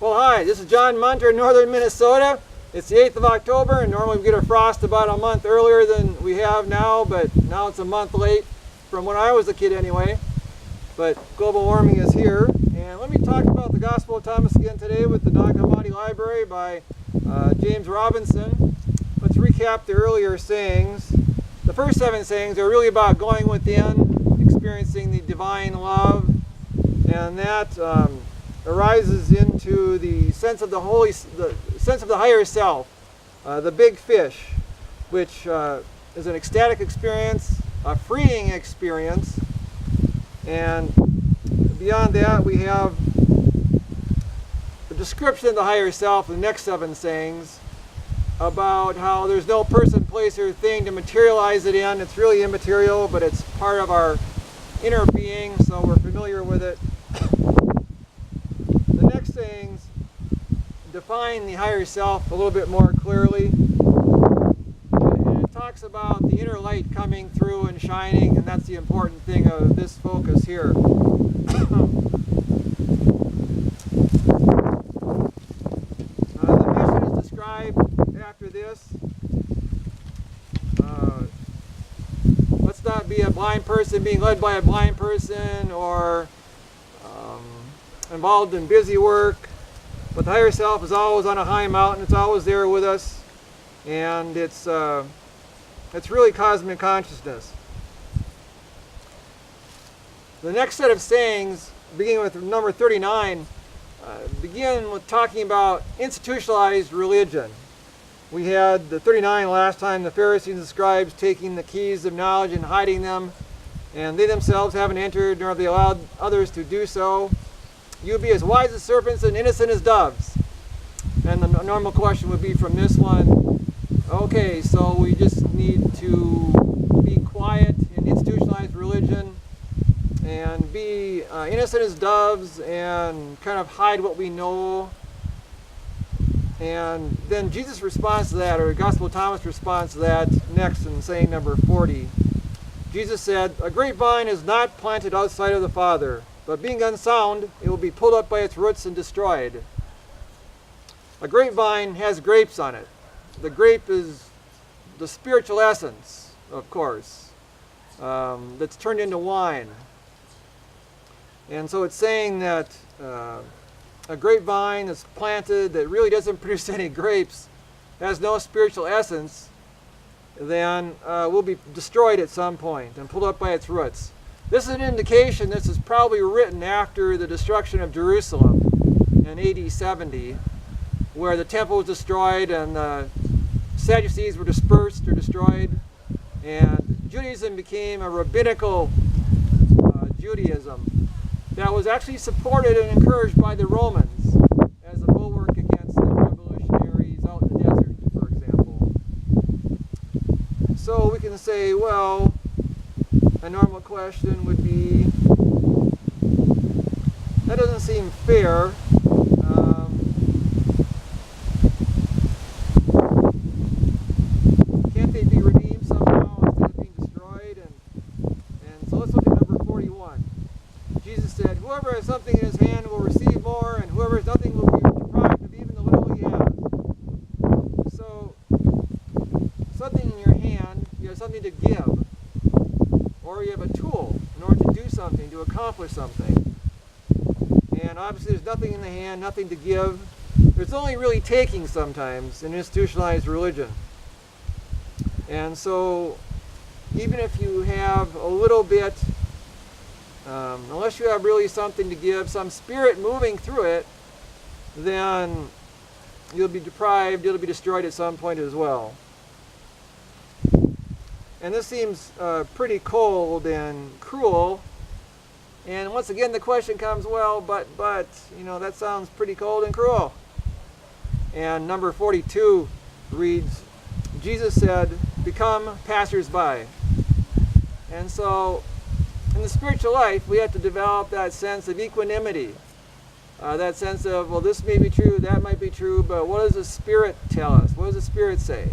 Well, hi, this is John Munter, northern Minnesota. It's the 8th of October, and normally we get a frost about a month earlier than we have now, but now it's a month late from when I was a kid anyway. But global warming is here, and let me talk about the Gospel of Thomas again today with the Nag Hammadi Library by James Robinson. Let's recap the earlier sayings. The first 7 sayings are really about going within, experiencing the divine love, and that arises into the sense of the sense of the higher self, the big fish, which is an ecstatic experience, a freeing experience, and beyond that we have the description of the higher self, the next 7 sayings, about how there's no person, place, or thing to materialize it in. It's really immaterial, but it's part of our inner being, so we're familiar with it. The next sayings define the higher self a little bit more clearly. And it talks about the inner light coming through and shining, and that's the important thing of this focus here. The mission is described after this. Let's not be a blind person being led by a blind person, or involved in busy work. But the higher self is always on a high mountain. It's always there with us, and it's really cosmic consciousness. The next set of sayings, beginning with number 39, begin with talking about institutionalized religion. We had the 39 last time, the Pharisees and scribes taking the keys of knowledge and hiding them, and they themselves haven't entered, nor have they allowed others to do so. You be as wise as serpents and innocent as doves. And the normal question would be from this one, okay, so we just need to be quiet in institutionalized religion and be innocent as doves and kind of hide what we know. And then Jesus responds to that, or the Gospel of Thomas responds to that next in saying number 40. Jesus said, "A grapevine is not planted outside of the Father, but being unsound, it will be pulled up by its roots and destroyed." A grapevine has grapes on it. The grape is the spiritual essence, of course, that's turned into wine. And so it's saying that a grapevine that's planted that really doesn't produce any grapes, has no spiritual essence, then will be destroyed at some point and pulled up by its roots. This is an indication this is probably written after the destruction of Jerusalem in AD 70, where the temple was destroyed and the Sadducees were dispersed or destroyed, and Judaism became a rabbinical Judaism that was actually supported and encouraged by the Romans as a bulwark against the revolutionaries out in the desert, for example. So we can say, well, a normal question would be, that doesn't seem fair. Can't they be redeemed somehow instead of being destroyed? And so let's look at number 41. Jesus said, "Whoever has something in his hand will receive more, and whoever has nothing will be deprived of even the little he has." So, something in your hand, you have something to give, or you have a tool in order to do something, to accomplish something. And obviously there's nothing in the hand, nothing to give. There's only really taking sometimes in institutionalized religion. And so even if you have a little bit, unless you have really something to give, some spirit moving through it, then you'll be deprived, it'll be destroyed at some point as well. And this seems pretty cold and cruel. And once again the question comes, well, but, you know, that sounds pretty cold and cruel. And number 42 reads, Jesus said, "Become passersby." And so in the spiritual life, we have to develop that sense of equanimity. That sense of, well, this may be true, that might be true, but what does the Spirit tell us? What does the Spirit say?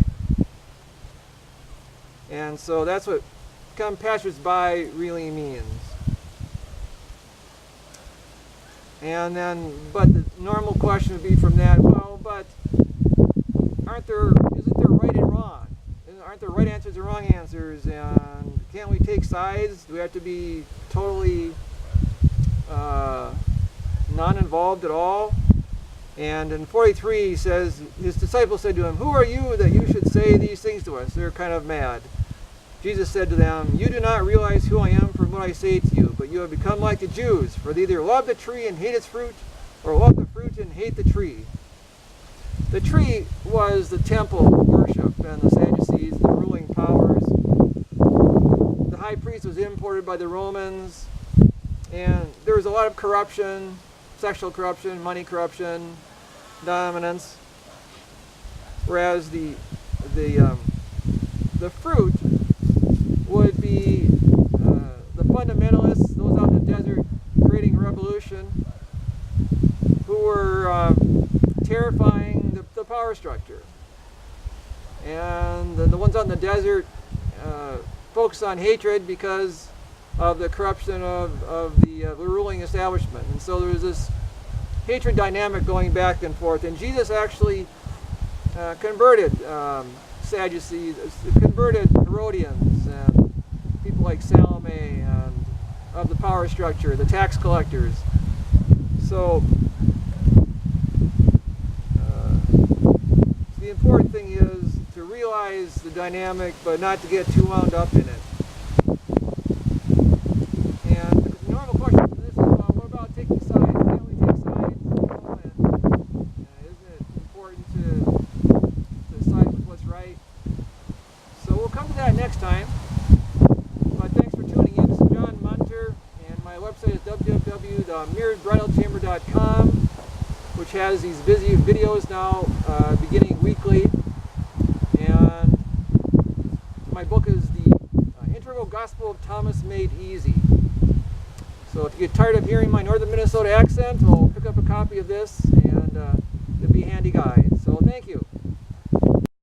And so that's what become passersby really means. And then, but the normal question would be from that, well, but isn't there right and wrong? Aren't there right answers and wrong answers? And can't we take sides? Do we have to be totally non-involved at all? And in 43 he says, his disciples said to him, "Who are you that you should say these things to us?" They're kind of mad. Jesus said to them, "You do not realize who I am from what I say to you, but you have become like the Jews, for they either love the tree and hate its fruit, or love the fruit and hate the tree." The tree was the temple worship, and the Sadducees, the ruling powers. The high priest was imported by the Romans, and there was a lot of corruption, sexual corruption, money corruption, dominance. Whereas the fruit would be the fundamentalists, those out in the desert creating revolution, who were terrifying the power structure. And the ones out in the desert focus on hatred because of the corruption of the ruling establishment. And so there was this hatred dynamic going back and forth. And Jesus actually converted Sadducees, converted Herodians, and people like Salome, and of the power structure, the tax collectors. So the important thing is to realize the dynamic, but not to get too wound up in it. And the normal question for this is, well, what about taking sides? Can't we take sides? And isn't it important to side with what's right? So we'll come to that next time. But thanks for tuning in. This is John Munter, and my website is www.mirroredbridalchamber.com, which has these videos now beginning weekly. And my book is the Integral Gospel of Thomas Made Easy. So if you get tired of hearing my northern Minnesota accent, well, pick up a copy of this, and it'll be a handy guide. So thank you.